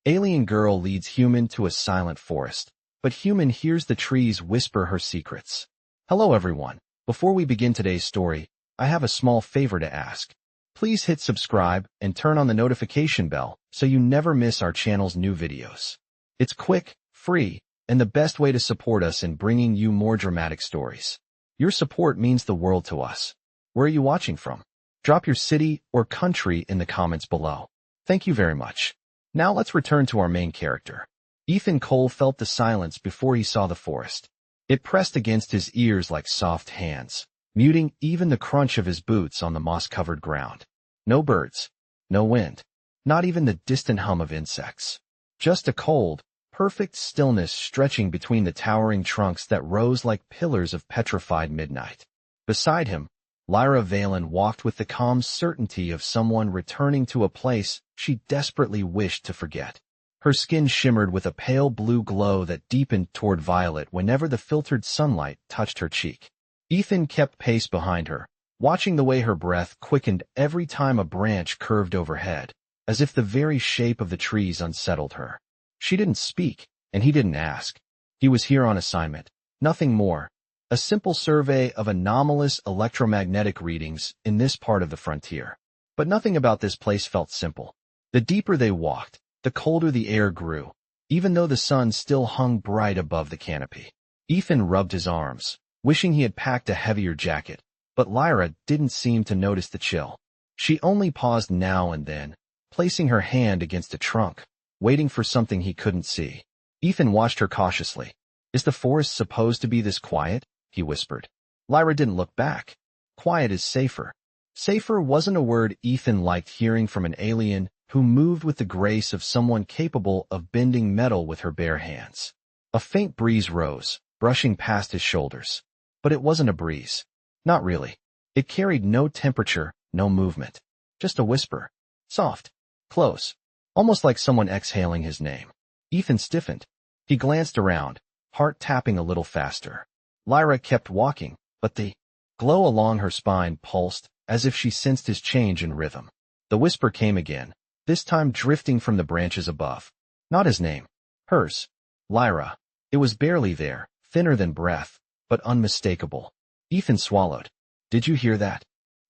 Alien girl leads human to a silent forest, but human hears the trees whisper her secrets. Hello everyone. Before we begin today's story, I have a small favor to ask. Please hit subscribe and turn on the notification bell so you never miss our channel's new videos. It's quick, free, and the best way to support us in bringing you more dramatic stories. Your support means the world to us. Where are you watching from? Drop your city or country in the comments below. Thank you very much. Now let's return to our main character. Ethan Cole felt the silence before he saw the forest. It pressed against his ears like soft hands, muting even the crunch of his boots on the moss-covered ground. No birds, no wind, not even the distant hum of insects. Just a cold, perfect stillness stretching between the towering trunks that rose like pillars of petrified midnight. Beside him, Lyra Valen walked with the calm certainty of someone returning to a place she desperately wished to forget. Her skin shimmered with a pale blue glow that deepened toward violet whenever the filtered sunlight touched her cheek. Ethan kept pace behind her, watching the way her breath quickened every time a branch curved overhead, as if the very shape of the trees unsettled her. She didn't speak, and he didn't ask. He was here on assignment, nothing more. A simple survey of anomalous electromagnetic readings in this part of the frontier. But nothing about this place felt simple. The deeper they walked, the colder the air grew, even though the sun still hung bright above the canopy. Ethan rubbed his arms, wishing he had packed a heavier jacket, but Lyra didn't seem to notice the chill. She only paused now and then, placing her hand against a trunk, waiting for something he couldn't see. Ethan watched her cautiously. Is the forest supposed to be this quiet? He whispered. Lyra didn't look back. Quiet is safer. Safer wasn't a word Ethan liked hearing from an alien who moved with the grace of someone capable of bending metal with her bare hands. A faint breeze rose, brushing past his shoulders. But it wasn't a breeze. Not really. It carried no temperature, no movement. Just a whisper. Soft. Close. Almost like someone exhaling his name. Ethan stiffened. He glanced around, heart tapping a little faster. Lyra kept walking, but the glow along her spine pulsed as if she sensed his change in rhythm. The whisper came again, this time drifting from the branches above. Not his name. Hers. Lyra. It was barely there, thinner than breath, but unmistakable. Ethan swallowed. Did you hear that?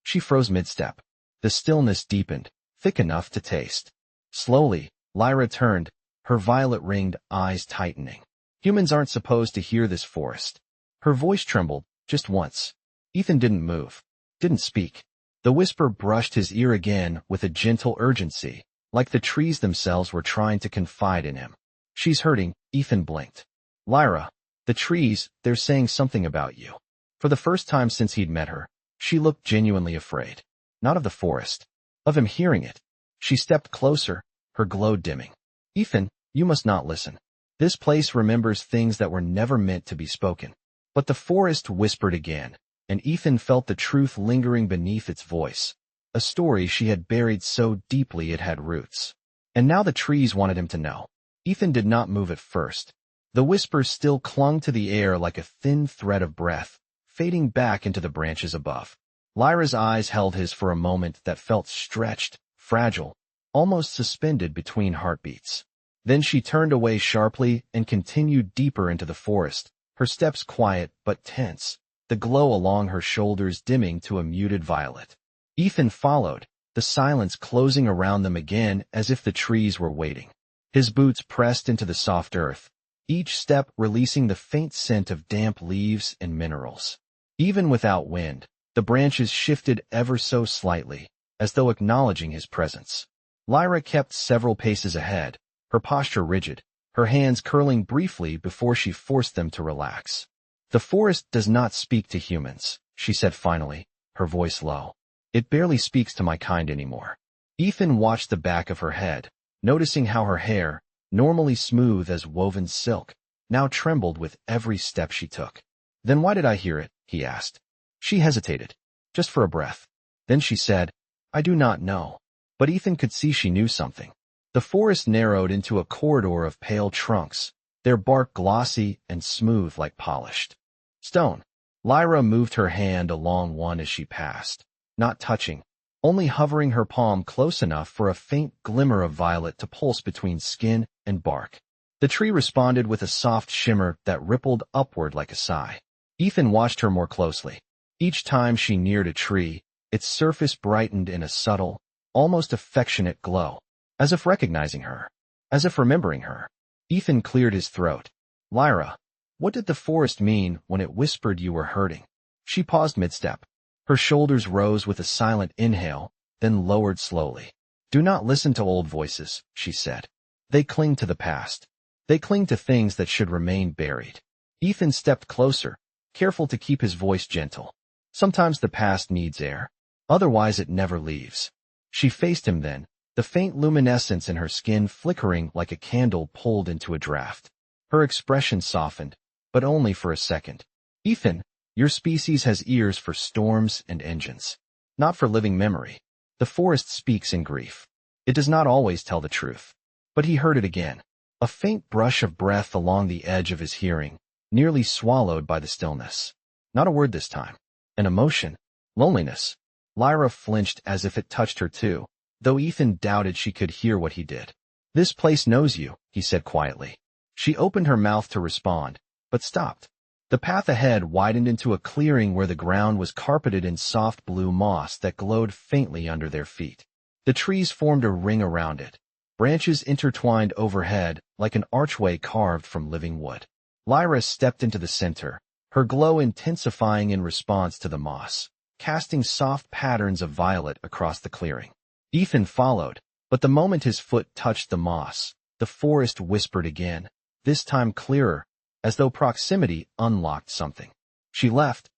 She froze mid-step. The stillness deepened, thick enough to taste. Slowly, Lyra turned, her violet-ringed eyes tightening. Humans aren't supposed to hear this forest. Her voice trembled, just once. Ethan didn't move, didn't speak. The whisper brushed his ear again with a gentle urgency, like the trees themselves were trying to confide in him. She's hurting, Ethan blinked. Lyra, the trees, they're saying something about you. For the first time since he'd met her, she looked genuinely afraid. Not of the forest, of him hearing it. She stepped closer, her glow dimming. Ethan, you must not listen. This place remembers things that were never meant to be spoken. But the forest whispered again, and Ethan felt the truth lingering beneath its voice. A story she had buried so deeply it had roots. And now the trees wanted him to know. Ethan did not move at first. The whisper still clung to the air like a thin thread of breath, fading back into the branches above. Lyra's eyes held his for a moment that felt stretched, fragile, almost suspended between heartbeats. Then she turned away sharply and continued deeper into the forest, her steps quiet but tense, the glow along her shoulders dimming to a muted violet. Ethan followed, the silence closing around them again as if the trees were waiting. His boots pressed into the soft earth, each step releasing the faint scent of damp leaves and minerals. Even without wind, the branches shifted ever so slightly, as though acknowledging his presence. Lyra kept several paces ahead, her posture rigid, her hands curling briefly before she forced them to relax. The forest does not speak to humans, she said finally, her voice low. It barely speaks to my kind anymore. Ethan watched the back of her head, noticing how her hair, normally smooth as woven silk, now trembled with every step she took. Then why did I hear it? He asked. She hesitated, just for a breath. Then she said, I do not know. But Ethan could see she knew something. The forest narrowed into a corridor of pale trunks, their bark glossy and smooth like polished stone. Lyra moved her hand along one as she passed, not touching, only hovering her palm close enough for a faint glimmer of violet to pulse between skin and bark. The tree responded with a soft shimmer that rippled upward like a sigh. Ethan watched her more closely. Each time she neared a tree, its surface brightened in a subtle, almost affectionate glow, as if recognizing her, as if remembering her. Ethan cleared his throat. Lyra, what did the forest mean when it whispered you were hurting? She paused mid-step. Her shoulders rose with a silent inhale, then lowered slowly. Do not listen to old voices, she said. They cling to the past. They cling to things that should remain buried. Ethan stepped closer, careful to keep his voice gentle. Sometimes the past needs air. Otherwise it never leaves. She faced him then, the faint luminescence in her skin flickering like a candle pulled into a draft. Her expression softened, but only for a second. Ethan, your species has ears for storms and engines, not for living memory. The forest speaks in grief. It does not always tell the truth. But he heard it again. A faint brush of breath along the edge of his hearing, nearly swallowed by the stillness. Not a word this time. An emotion. Loneliness. Lyra flinched as if it touched her too, though Ethan doubted she could hear what he did. This place knows you, he said quietly. She opened her mouth to respond, but stopped. The path ahead widened into a clearing where the ground was carpeted in soft blue moss that glowed faintly under their feet. The trees formed a ring around it, branches intertwined overhead like an archway carved from living wood. Lyra stepped into the center, her glow intensifying in response to the moss, casting soft patterns of violet across the clearing. Ethan followed, but the moment his foot touched the moss, the forest whispered again, this time clearer, as though proximity unlocked something. She left,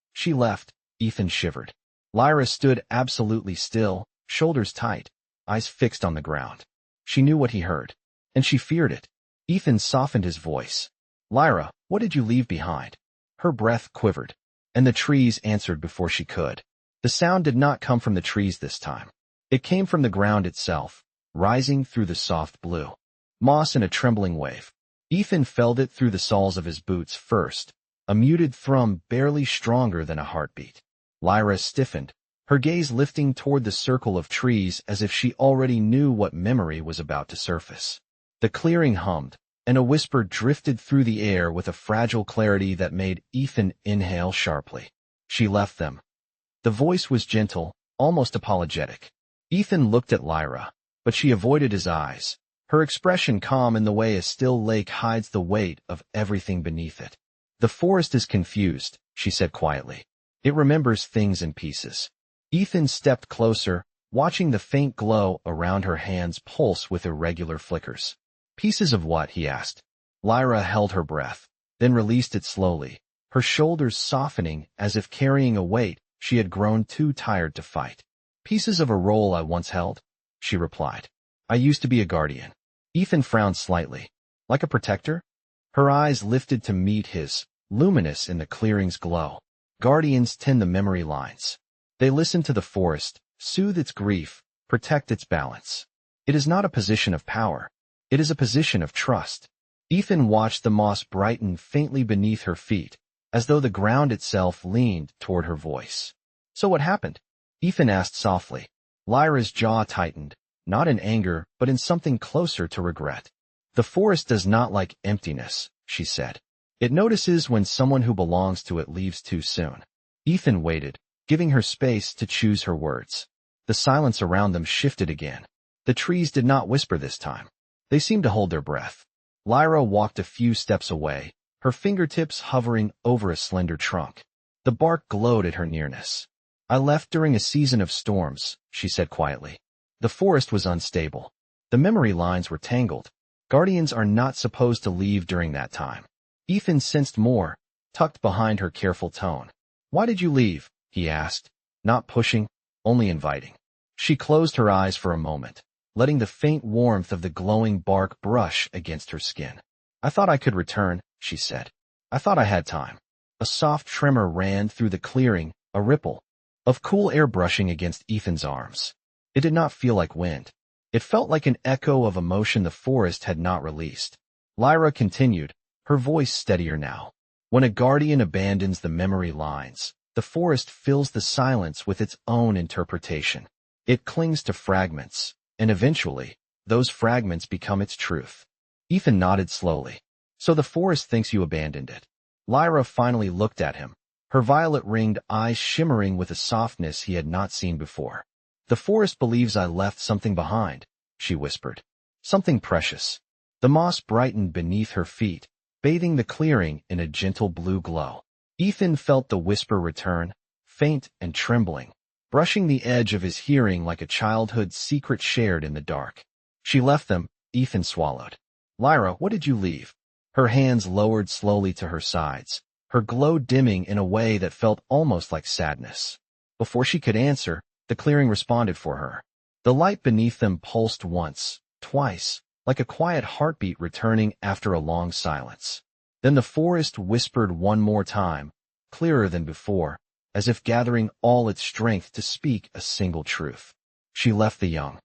Ethan shivered. Lyra stood absolutely still, shoulders tight, eyes fixed on the ground. She knew what he heard, and she feared it. Ethan softened his voice. Lyra, what did you leave behind? Her breath quivered, and the trees answered before she could. The sound did not come from the trees this time. It came from the ground itself, rising through the soft blue. Moss in a trembling wave. Ethan felt it through the soles of his boots first, a muted thrum barely stronger than a heartbeat. Lyra stiffened, her gaze lifting toward the circle of trees as if she already knew what memory was about to surface. The clearing hummed, and a whisper drifted through the air with a fragile clarity that made Ethan inhale sharply. She left them. The voice was gentle, almost apologetic. Ethan looked at Lyra, but she avoided his eyes, her expression calm in the way a still lake hides the weight of everything beneath it. The forest is confused, she said quietly. It remembers things in pieces. Ethan stepped closer, watching the faint glow around her hands pulse with irregular flickers. Pieces of what? He asked. Lyra held her breath, then released it slowly, her shoulders softening as if carrying a weight she had grown too tired to fight. Pieces of a role I once held, she replied. I used to be a guardian. Ethan frowned slightly. Like a protector? Her eyes lifted to meet his, luminous in the clearing's glow. Guardians tend the memory lines. They listen to the forest, soothe its grief, protect its balance. It is not a position of power. It is a position of trust. Ethan watched the moss brighten faintly beneath her feet, as though the ground itself leaned toward her voice. So what happened? Ethan asked softly. Lyra's jaw tightened, not in anger, but in something closer to regret. The forest does not like emptiness, she said. It notices when someone who belongs to it leaves too soon. Ethan waited, giving her space to choose her words. The silence around them shifted again. The trees did not whisper this time. They seemed to hold their breath. Lyra walked a few steps away, her fingertips hovering over a slender trunk. The bark glowed at her nearness. I left during a season of storms, she said quietly. The forest was unstable. The memory lines were tangled. Guardians are not supposed to leave during that time. Ethan sensed more, tucked behind her careful tone. Why did you leave? He asked, not pushing, only inviting. She closed her eyes for a moment, letting the faint warmth of the glowing bark brush against her skin. I thought I could return, she said. I thought I had time. A soft tremor ran through the clearing, a ripple of cool air brushing against Ethan's arms. It did not feel like wind. It felt like an echo of emotion the forest had not released. Lyra continued, her voice steadier now. When a guardian abandons the memory lines, the forest fills the silence with its own interpretation. It clings to fragments, and eventually, those fragments become its truth. Ethan nodded slowly. So the forest thinks you abandoned it. Lyra finally looked at him, her violet-ringed eyes shimmering with a softness he had not seen before. The forest believes I left something behind, she whispered. Something precious. The moss brightened beneath her feet, bathing the clearing in a gentle blue glow. Ethan felt the whisper return, faint and trembling, brushing the edge of his hearing like a childhood secret shared in the dark. She left them, Ethan swallowed. Lyra, what did you leave? Her hands lowered slowly to her sides, her glow dimming in a way that felt almost like sadness. Before she could answer, the clearing responded for her. The light beneath them pulsed once, twice, like a quiet heartbeat returning after a long silence. Then the forest whispered one more time, clearer than before, as if gathering all its strength to speak a single truth. She left the young.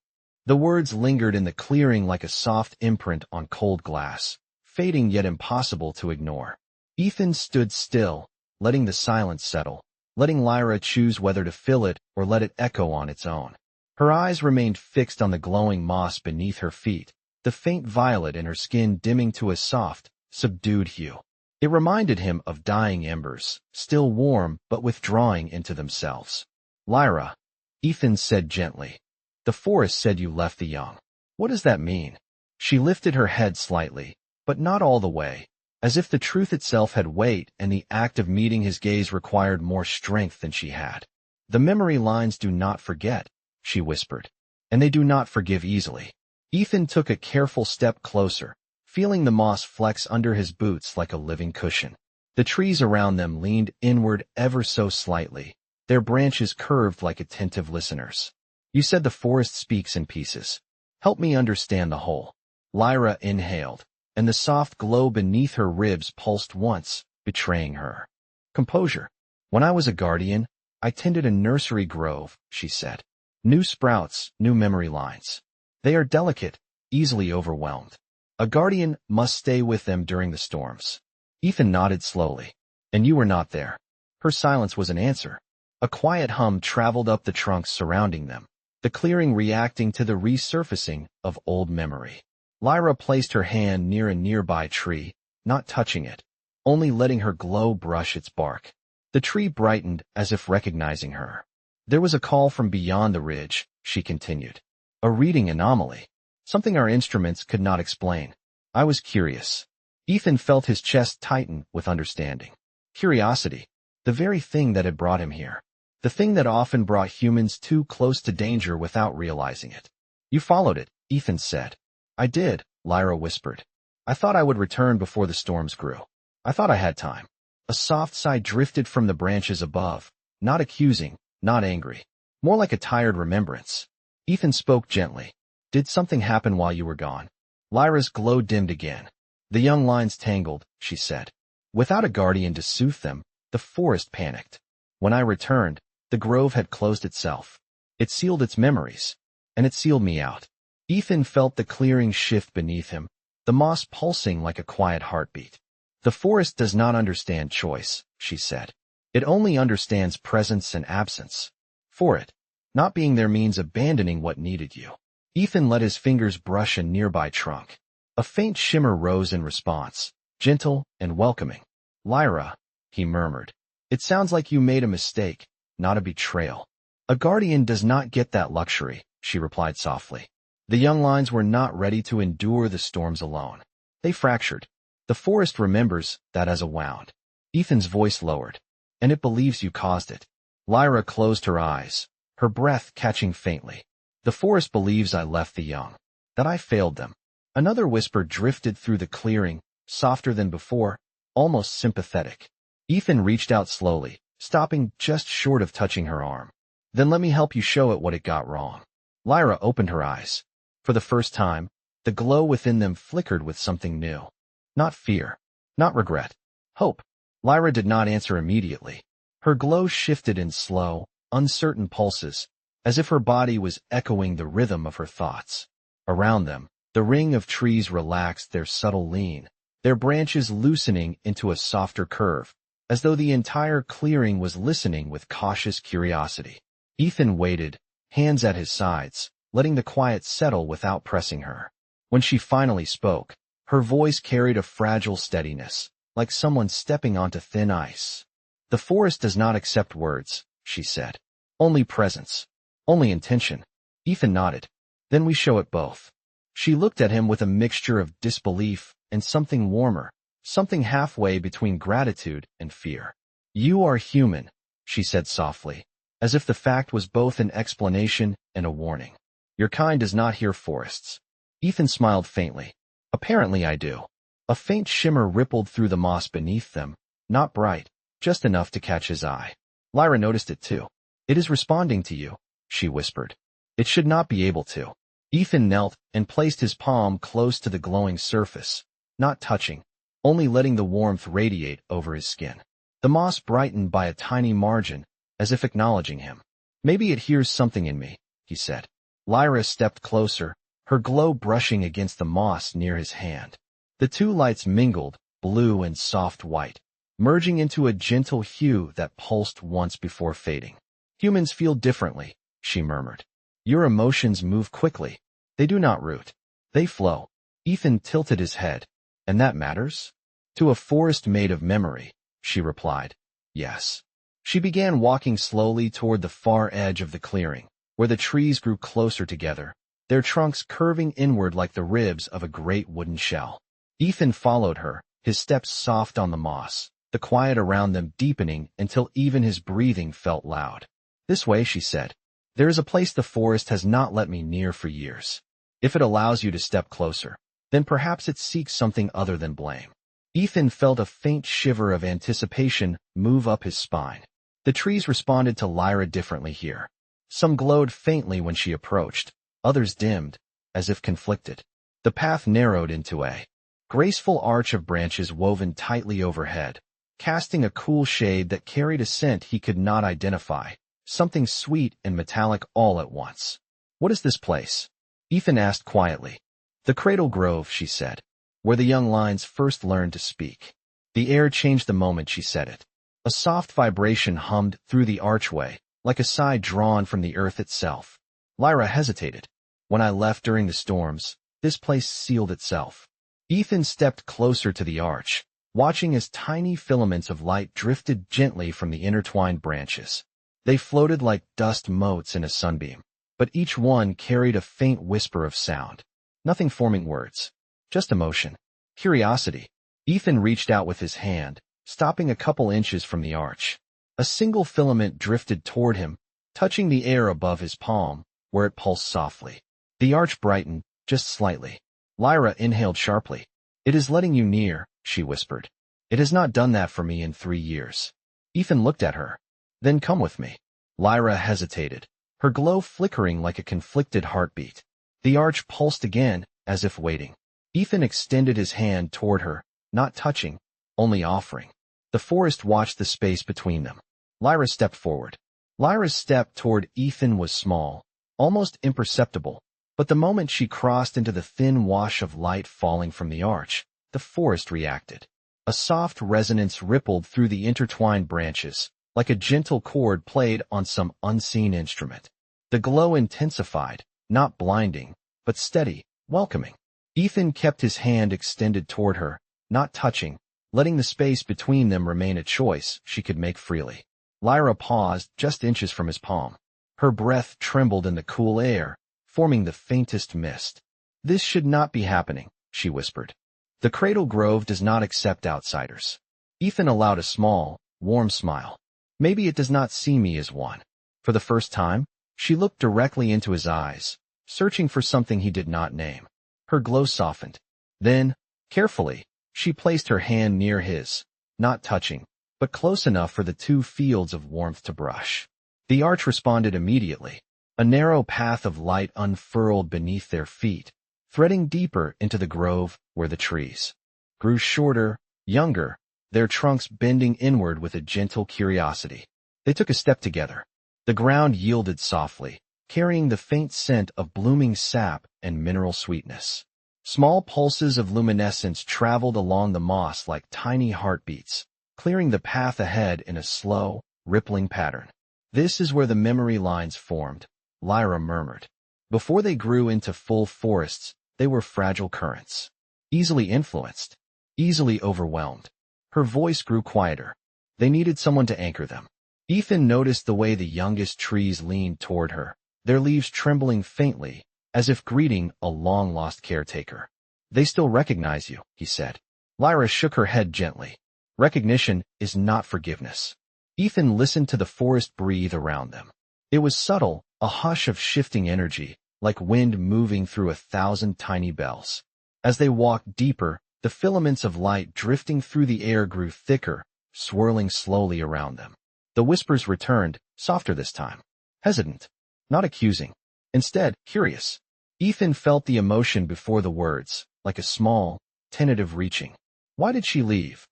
The words lingered in the clearing like a soft imprint on cold glass, fading yet impossible to ignore. Ethan stood still, letting the silence settle, letting Lyra choose whether to fill it or let it echo on its own. Her eyes remained fixed on the glowing moss beneath her feet, the faint violet in her skin dimming to a soft, subdued hue. It reminded him of dying embers, still warm but withdrawing into themselves. Lyra, Ethan said gently. The forest said you left the young. What does that mean? She lifted her head slightly, but not all the way, as if the truth itself had weight and the act of meeting his gaze required more strength than she had. The memory lines do not forget, she whispered, and they do not forgive easily. Ethan took a careful step closer, feeling the moss flex under his boots like a living cushion. The trees around them leaned inward ever so slightly, their branches curved like attentive listeners. You said the forest speaks in pieces. Help me understand the whole. Lyra inhaled, and the soft glow beneath her ribs pulsed once, betraying her composure. When I was a guardian, I tended a nursery grove, she said. New sprouts, new memory lines. They are delicate, easily overwhelmed. A guardian must stay with them during the storms. Ethan nodded slowly. And you were not there. Her silence was an answer. A quiet hum traveled up the trunks surrounding them, the clearing reacting to the resurfacing of old memory. Lyra placed her hand near a nearby tree, not touching it, only letting her glow brush its bark. The tree brightened as if recognizing her. There was a call from beyond the ridge, she continued. A reading anomaly. Something our instruments could not explain. I was curious. Ethan felt his chest tighten with understanding. Curiosity. The very thing that had brought him here. The thing that often brought humans too close to danger without realizing it. You followed it, Ethan said. I did, Lyra whispered. I thought I would return before the storms grew. I thought I had time. A soft sigh drifted from the branches above, not accusing, not angry. More like a tired remembrance. Ethan spoke gently. Did something happen while you were gone? Lyra's glow dimmed again. The young lines tangled, she said. Without a guardian to soothe them, the forest panicked. When I returned, the grove had closed itself. It sealed its memories, and it sealed me out. Ethan felt the clearing shift beneath him, the moss pulsing like a quiet heartbeat. The forest does not understand choice, she said. It only understands presence and absence. For it, not being there means abandoning what needed you. Ethan let his fingers brush a nearby trunk. A faint shimmer rose in response, gentle and welcoming. Lyra, he murmured. It sounds like you made a mistake, not a betrayal. A guardian does not get that luxury, she replied softly. The young lines were not ready to endure the storms alone. They fractured. The forest remembers that as a wound. Ethan's voice lowered. And it believes you caused it. Lyra closed her eyes, her breath catching faintly. The forest believes I left the young, that I failed them. Another whisper drifted through the clearing, softer than before, almost sympathetic. Ethan reached out slowly, stopping just short of touching her arm. Then let me help you show it what it got wrong. Lyra opened her eyes. For the first time, the glow within them flickered with something new. Not fear, not regret, hope. Lyra did not answer immediately. Her glow shifted in slow, uncertain pulses, as if her body was echoing the rhythm of her thoughts. Around them, the ring of trees relaxed their subtle lean, their branches loosening into a softer curve, as though the entire clearing was listening with cautious curiosity. Ethan waited, hands at his sides, letting the quiet settle without pressing her. When she finally spoke, her voice carried a fragile steadiness, like someone stepping onto thin ice. "The forest does not accept words," she said. "Only presence. Only intention." Ethan nodded. "Then we show it both." She looked at him with a mixture of disbelief and something warmer, something halfway between gratitude and fear. "You are human," she said softly, as if the fact was both an explanation and a warning. "Your kind does not hear forests." Ethan smiled faintly. "Apparently I do." A faint shimmer rippled through the moss beneath them, not bright, just enough to catch his eye. Lyra noticed it too. "It is responding to you," she whispered. "It should not be able to." Ethan knelt and placed his palm close to the glowing surface, not touching, only letting the warmth radiate over his skin. The moss brightened by a tiny margin, as if acknowledging him. "Maybe it hears something in me," he said. Lyra stepped closer, her glow brushing against the moss near his hand. The two lights mingled, blue and soft white, merging into a gentle hue that pulsed once before fading. "Humans feel differently," she murmured. "Your emotions move quickly. They do not root. They flow." Ethan tilted his head. "And that matters?" "To a forest made of memory," she replied. "Yes." She began walking slowly toward the far edge of the clearing, where the trees grew closer together, their trunks curving inward like the ribs of a great wooden shell. Ethan followed her, his steps soft on the moss, the quiet around them deepening until even his breathing felt loud. "This way," she said. "There is a place the forest has not let me near for years. If it allows you to step closer, then perhaps it seeks something other than blame." Ethan felt a faint shiver of anticipation move up his spine. The trees responded to Lyra differently here. Some glowed faintly when she approached, others dimmed, as if conflicted. The path narrowed into a graceful arch of branches woven tightly overhead, casting a cool shade that carried a scent he could not identify, something sweet and metallic all at once. "What is this place?" Ethan asked quietly. "The Cradle Grove," she said, "where the young lions first learned to speak." The air changed the moment she said it. A soft vibration hummed through the archway, like a sigh drawn from the earth itself. Lyra hesitated. "When I left during the storms, this place sealed itself." Ethan stepped closer to the arch, watching as tiny filaments of light drifted gently from the intertwined branches. They floated like dust motes in a sunbeam, but each one carried a faint whisper of sound. Nothing forming words, just emotion, curiosity. Ethan reached out with his hand, stopping a couple inches from the arch. A single filament drifted toward him, touching the air above his palm, where it pulsed softly. The arch brightened, just slightly. Lyra inhaled sharply. "It is letting you near," she whispered. "It has not done that for me in 3 years." Ethan looked at her. "Then come with me." Lyra hesitated, her glow flickering like a conflicted heartbeat. The arch pulsed again, as if waiting. Ethan extended his hand toward her, not touching, only offering. The forest watched the space between them. Lyra stepped forward. Lyra's step toward Ethan was small, almost imperceptible, but the moment she crossed into the thin wash of light falling from the arch, the forest reacted. A soft resonance rippled through the intertwined branches, like a gentle chord played on some unseen instrument. The glow intensified, not blinding, but steady, welcoming. Ethan kept his hand extended toward her, not touching, letting the space between them remain a choice she could make freely. Lyra paused just inches from his palm. Her breath trembled in the cool air, forming the faintest mist. "This should not be happening," she whispered. "The Cradle Grove does not accept outsiders." Ethan allowed a small, warm smile. "Maybe it does not see me as one." For the first time, she looked directly into his eyes, searching for something he did not name. Her glow softened. Then, carefully, she placed her hand near his, not touching, but close enough for the two fields of warmth to brush. The arch responded immediately. A narrow path of light unfurled beneath their feet, threading deeper into the grove where the trees grew shorter, younger, their trunks bending inward with a gentle curiosity. They took a step together. The ground yielded softly, carrying the faint scent of blooming sap and mineral sweetness. Small pulses of luminescence traveled along the moss like tiny heartbeats, clearing the path ahead in a slow, rippling pattern. "This is where the memory lines formed," Lyra murmured. Before they grew into full forests, they were fragile currents. Easily influenced. Easily overwhelmed. Her voice grew quieter. They needed someone to anchor them. Ethan noticed the way the youngest trees leaned toward her, their leaves trembling faintly, as if greeting a long-lost caretaker. "They still recognize you," he said. Lyra shook her head gently. "Recognition is not forgiveness." Ethan listened to the forest breathe around them. It was subtle, a hush of shifting energy, like wind moving through 1,000 tiny bells. As they walked deeper, the filaments of light drifting through the air grew thicker, swirling slowly around them. The whispers returned, softer this time. Hesitant. Not accusing. Instead, curious. Ethan felt the emotion before the words, like a small, tentative reaching. Why did she leave?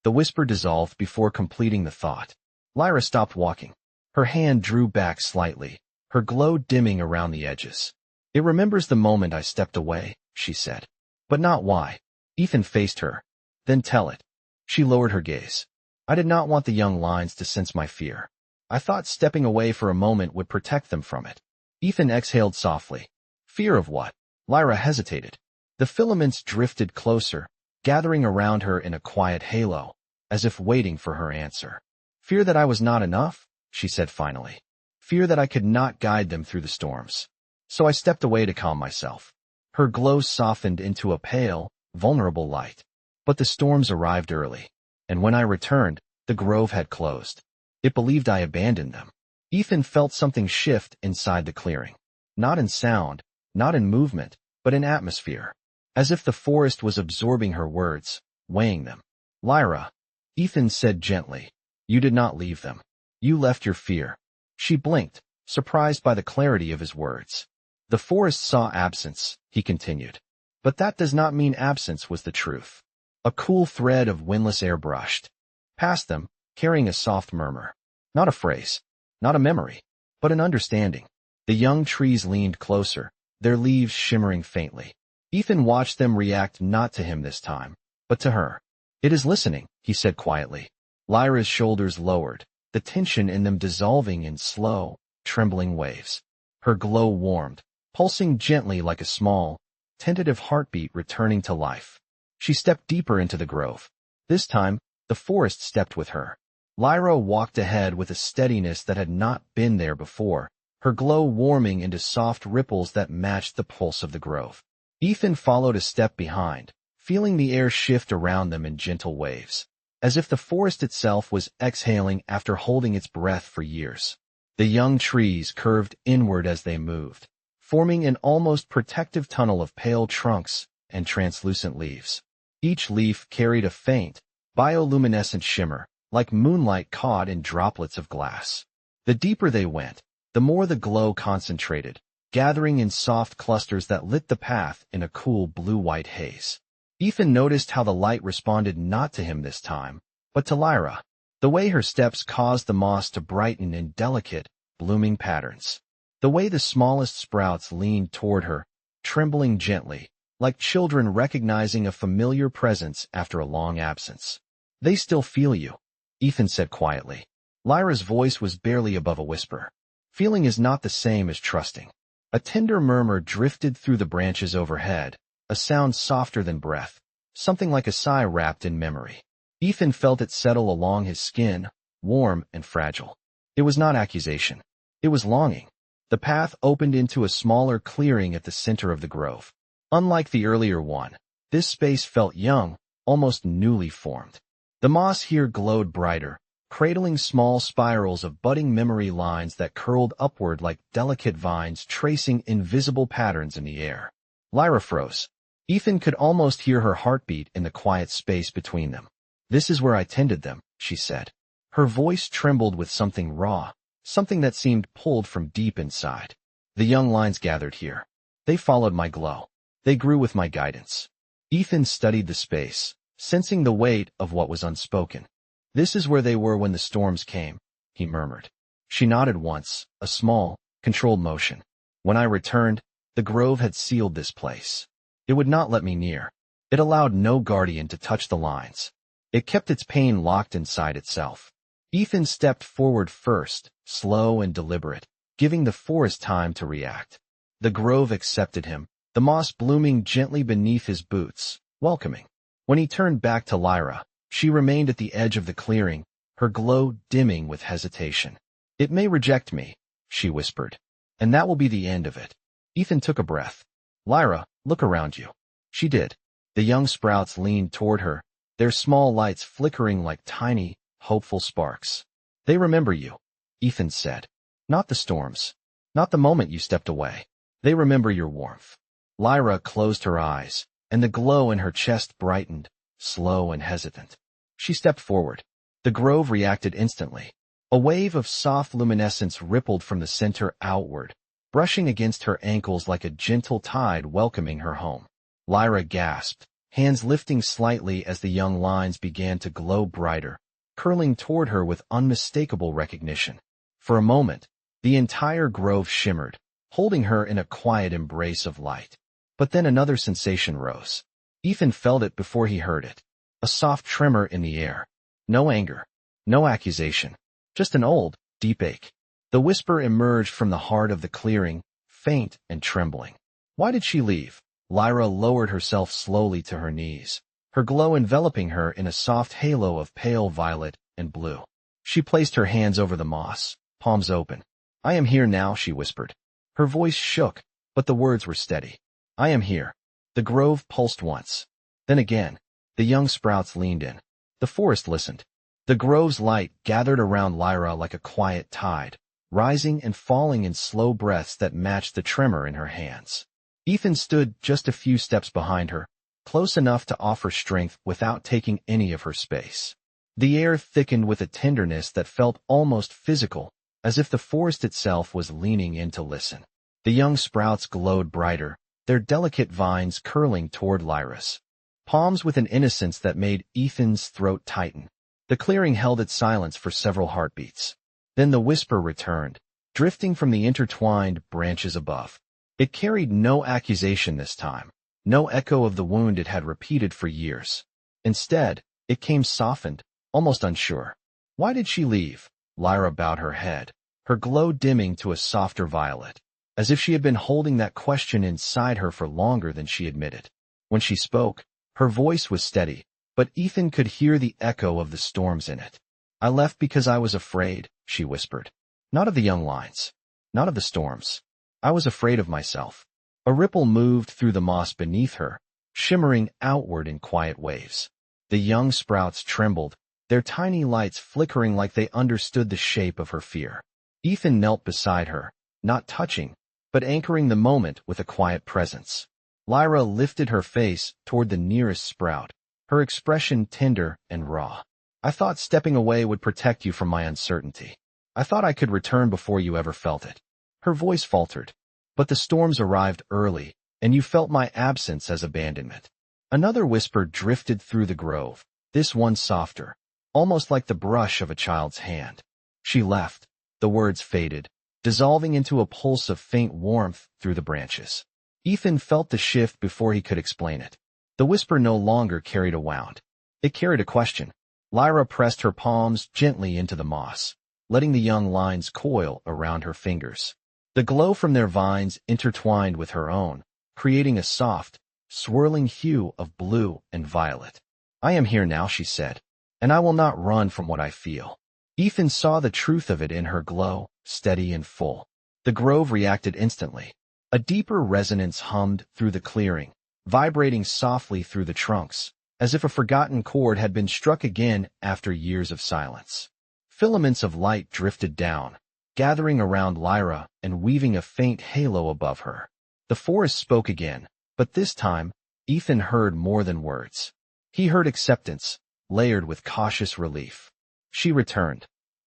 The whisper dissolved before completing the thought. Lyra stopped walking. Her hand drew back slightly, her glow dimming around the edges. "It remembers the moment I stepped away," she said. "But not why." Ethan faced her. "Then tell it." She lowered her gaze. "I did not want the young lions to sense my fear. I thought stepping away for a moment would protect them from it." Ethan exhaled softly. "Fear of what?" Lyra hesitated. The filaments drifted closer, gathering around her in a quiet halo, as if waiting for her answer. "Fear that I was not enough," she said finally. "Fear that I could not guide them through the storms. So I stepped away to calm myself." Her glow softened into a pale, vulnerable light. "But the storms arrived early, and when I returned, the grove had closed. It believed I abandoned them." Ethan felt something shift inside the clearing. Not in sound, not in movement, but in atmosphere. As if the forest was absorbing her words, weighing them. "Lyra," Ethan said gently, "you did not leave them. You left your fear." She blinked, surprised by the clarity of his words. "The forest saw absence," he continued. "But that does not mean absence was the truth." A cool thread of windless air brushed past them, carrying a soft murmur. Not a phrase, not a memory, but an understanding. The young trees leaned closer, their leaves shimmering faintly. Ethan watched them react not to him this time, but to her. "It is listening," he said quietly. Lyra's shoulders lowered, the tension in them dissolving in slow, trembling waves. Her glow warmed, pulsing gently like a small, tentative heartbeat returning to life. She stepped deeper into the grove. This time, the forest stepped with her. Lyra walked ahead with a steadiness that had not been there before, her glow warming into soft ripples that matched the pulse of the grove. Ethan followed a step behind, feeling the air shift around them in gentle waves, as if the forest itself was exhaling after holding its breath for years. The young trees curved inward as they moved, forming an almost protective tunnel of pale trunks and translucent leaves. Each leaf carried a faint, bioluminescent shimmer, like moonlight caught in droplets of glass. The deeper they went, the more the glow concentrated, gathering in soft clusters that lit the path in a cool blue-white haze. Ethan noticed how the light responded not to him this time, but to Lyra. The way her steps caused the moss to brighten in delicate, blooming patterns. The way the smallest sprouts leaned toward her, trembling gently, like children recognizing a familiar presence after a long absence. "They still feel you," Ethan said quietly. Lyra's voice was barely above a whisper. "Feeling is not the same as trusting." A tender murmur drifted through the branches overhead, a sound softer than breath, something like a sigh wrapped in memory. Ethan felt it settle along his skin, warm and fragile. It was not accusation. It was longing. The path opened into a smaller clearing at the center of the grove. Unlike the earlier one, this space felt young, almost newly formed. The moss here glowed brighter, cradling small spirals of budding memory lines that curled upward like delicate vines tracing invisible patterns in the air. Lyra froze. Ethan could almost hear her heartbeat in the quiet space between them. "This is where I tended them," she said. Her voice trembled with something raw, something that seemed pulled from deep inside. "The young lines gathered here. They followed my glow. They grew with my guidance." Ethan studied the space, sensing the weight of what was unspoken. "This is where they were when the storms came," he murmured. She nodded once, a small, controlled motion. "When I returned, the grove had sealed this place. It would not let me near. It allowed no guardian to touch the lines. It kept its pain locked inside itself." Ethan stepped forward first, slow and deliberate, giving the forest time to react. The grove accepted him, the moss blooming gently beneath his boots, welcoming. When he turned back to Lyra, she remained at the edge of the clearing, her glow dimming with hesitation. "It may reject me," she whispered, "and that will be the end of it." Ethan took a breath. "Lyra, look around you." She did. The young sprouts leaned toward her, their small lights flickering like tiny, hopeful sparks. "They remember you," Ethan said. "Not the storms. Not the moment you stepped away. They remember your warmth." Lyra closed her eyes, and the glow in her chest brightened, slow and hesitant. She stepped forward. The grove reacted instantly. A wave of soft luminescence rippled from the center outward, brushing against her ankles like a gentle tide welcoming her home. Lyra gasped, hands lifting slightly as the young lines began to glow brighter, curling toward her with unmistakable recognition. For a moment, the entire grove shimmered, holding her in a quiet embrace of light. But then another sensation rose. Ethan felt it before he heard it. A soft tremor in the air. No anger. No accusation. Just an old, deep ache. The whisper emerged from the heart of the clearing, faint and trembling. Why did she leave? Lyra lowered herself slowly to her knees, her glow enveloping her in a soft halo of pale violet and blue. She placed her hands over the moss, palms open. "I am here now," she whispered. Her voice shook, but the words were steady. "I am here." The grove pulsed once. Then again, the young sprouts leaned in. The forest listened. The grove's light gathered around Lyra like a quiet tide, rising and falling in slow breaths that matched the tremor in her hands. Ethan stood just a few steps behind her, close enough to offer strength without taking any of her space. The air thickened with a tenderness that felt almost physical, as if the forest itself was leaning in to listen. The young sprouts glowed brighter, their delicate vines curling toward Lyra's palms with an innocence that made Ethan's throat tighten. The clearing held its silence for several heartbeats. Then the whisper returned, drifting from the intertwined branches above. It carried no accusation this time, no echo of the wound it had repeated for years. Instead, it came softened, almost unsure. Why did she leave? Lyra bowed her head, her glow dimming to a softer violet, as if she had been holding that question inside her for longer than she admitted. When she spoke, her voice was steady, but Ethan could hear the echo of the storms in it. "I left because I was afraid," she whispered. "Not of the young lines. Not of the storms. I was afraid of myself." A ripple moved through the moss beneath her, shimmering outward in quiet waves. The young sprouts trembled, their tiny lights flickering like they understood the shape of her fear. Ethan knelt beside her, not touching, but anchoring the moment with a quiet presence. Lyra lifted her face toward the nearest sprout, her expression tender and raw. "I thought stepping away would protect you from my uncertainty. I thought I could return before you ever felt it." Her voice faltered. "But the storms arrived early, and you felt my absence as abandonment." Another whisper drifted through the grove, this one softer, almost like the brush of a child's hand. "She left." The words faded, dissolving into a pulse of faint warmth through the branches. Ethan felt the shift before he could explain it. The whisper no longer carried a wound. It carried a question. Lyra pressed her palms gently into the moss, letting the young lines coil around her fingers. The glow from their vines intertwined with her own, creating a soft, swirling hue of blue and violet. "I am here now," she said, "and I will not run from what I feel." Ethan saw the truth of it in her glow, steady and full. The grove reacted instantly. A deeper resonance hummed through the clearing, vibrating softly through the trunks, as if a forgotten chord had been struck again after years of silence. Filaments of light drifted down, gathering around Lyra and weaving a faint halo above her. The forest spoke again, but this time, Ethan heard more than words. He heard acceptance, layered with cautious relief. She returned.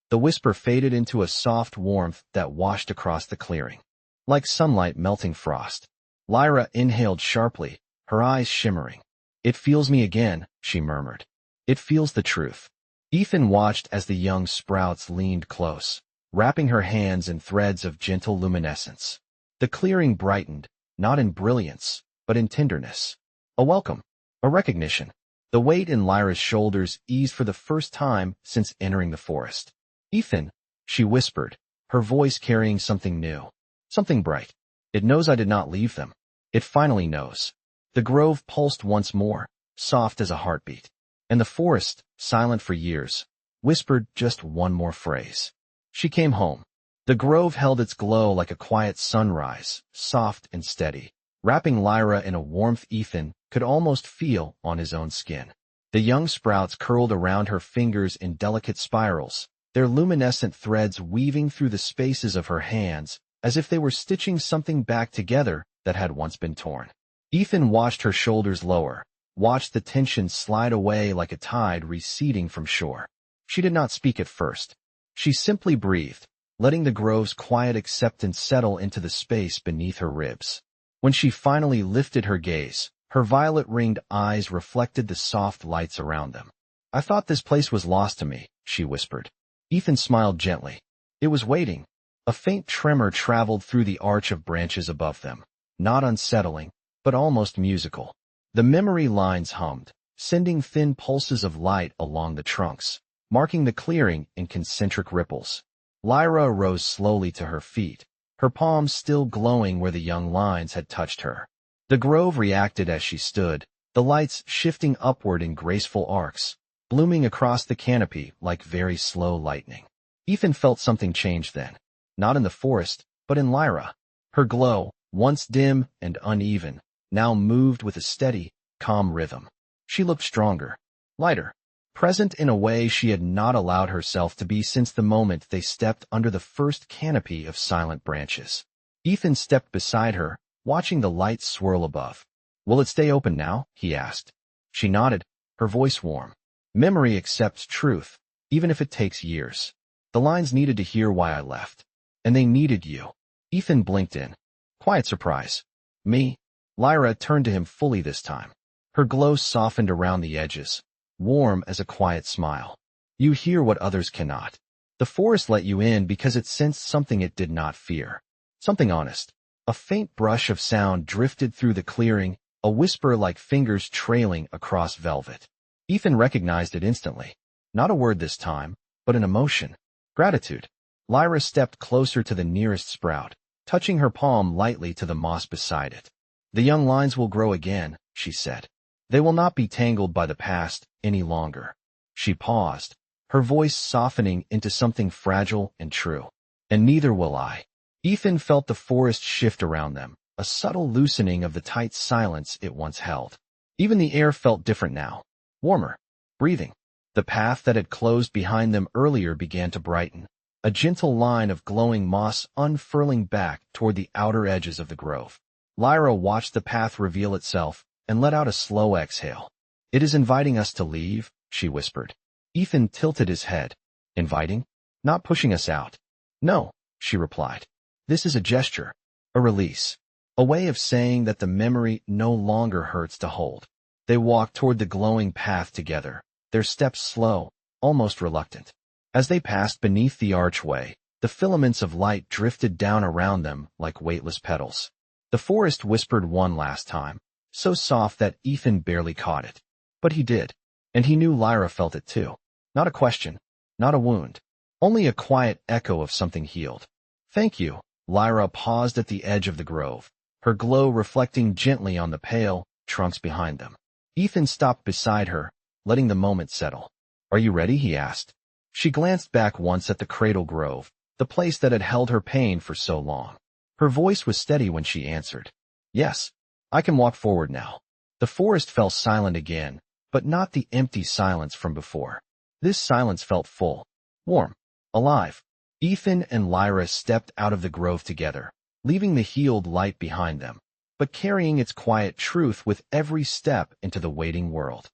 The whisper faded into a soft warmth that washed across the clearing, like sunlight melting frost. Lyra inhaled sharply, her eyes shimmering. "It feels me again," she murmured. "It feels the truth." Ethan watched as the young sprouts leaned close, wrapping her hands in threads of gentle luminescence. The clearing brightened, not in brilliance, but in tenderness. A welcome, a recognition. The weight in Lyra's shoulders eased for the first time since entering the forest. "Ethan," she whispered, her voice carrying something new, something bright. It knows I did not leave them. It finally knows. The grove pulsed once more, soft as a heartbeat. And the forest, silent for years, whispered just one more phrase. She came home. The grove held its glow like a quiet sunrise, soft and steady, wrapping Lyra in a warmth Ethan could almost feel on his own skin. The young sprouts curled around her fingers in delicate spirals, their luminescent threads weaving through the spaces of her hands as if they were stitching something back together that had once been torn. Ethan watched her shoulders lower, watched the tension slide away like a tide receding from shore. She did not speak at first. She simply breathed, letting the grove's quiet acceptance settle into the space beneath her ribs. When she finally lifted her gaze, her violet-ringed eyes reflected the soft lights around them. "I thought this place was lost to me," she whispered. Ethan smiled gently. It was waiting. A faint tremor traveled through the arch of branches above them, not unsettling, but almost musical. The memory lines hummed, sending thin pulses of light along the trunks, marking the clearing in concentric ripples. Lyra rose slowly to her feet, her palms still glowing where the young lines had touched her. The grove reacted as she stood, the lights shifting upward in graceful arcs, blooming across the canopy like very slow lightning. Ethan felt something change then, not in the forest, but in Lyra. Her glow, once dim and uneven, now moved with a steady, calm rhythm. She looked stronger, lighter, present in a way she had not allowed herself to be since the moment they stepped under the first canopy of silent branches. Ethan stepped beside her, watching the lights swirl above. "Will it stay open now?" he asked. She nodded, her voice warm. "Memory accepts truth, even if it takes years. The lines needed to hear why I left. And they needed you." Ethan blinked in. Quiet surprise. "Me?" Lyra turned to him fully this time. Her glow softened around the edges, warm as a quiet smile. "You hear what others cannot. The forest let you in because it sensed something it did not fear. Something honest." A faint brush of sound drifted through the clearing, a whisper like fingers trailing across velvet. Ethan recognized it instantly. Not a word this time, but an emotion. Gratitude. Lyra stepped closer to the nearest sprout, touching her palm lightly to the moss beside it. "The young lines will grow again," she said. "They will not be tangled by the past any longer." She paused, her voice softening into something fragile and true. "And neither will I." Ethan felt the forest shift around them, a subtle loosening of the tight silence it once held. Even the air felt different now, warmer, breathing. The path that had closed behind them earlier began to brighten, a gentle line of glowing moss unfurling back toward the outer edges of the grove. Lyra watched the path reveal itself and let out a slow exhale. "It is inviting us to leave," she whispered. Ethan tilted his head. "Inviting? Not pushing us out." "No," she replied. "This is a gesture, a release, a way of saying that the memory no longer hurts to hold." They walked toward the glowing path together, their steps slow, almost reluctant. As they passed beneath the archway, the filaments of light drifted down around them like weightless petals. The forest whispered one last time, so soft that Ethan barely caught it. But he did, and he knew Lyra felt it too. Not a question, not a wound, only a quiet echo of something healed. "Thank you." Lyra paused at the edge of the grove, her glow reflecting gently on the pale trunks behind them. Ethan stopped beside her, letting the moment settle. "Are you ready?" he asked. She glanced back once at the cradle grove, the place that had held her pain for so long. Her voice was steady when she answered. "Yes, I can walk forward now." The forest fell silent again, but not the empty silence from before. This silence felt full, warm, alive. Ethan and Lyra stepped out of the grove together, leaving the healed light behind them, but carrying its quiet truth with every step into the waiting world.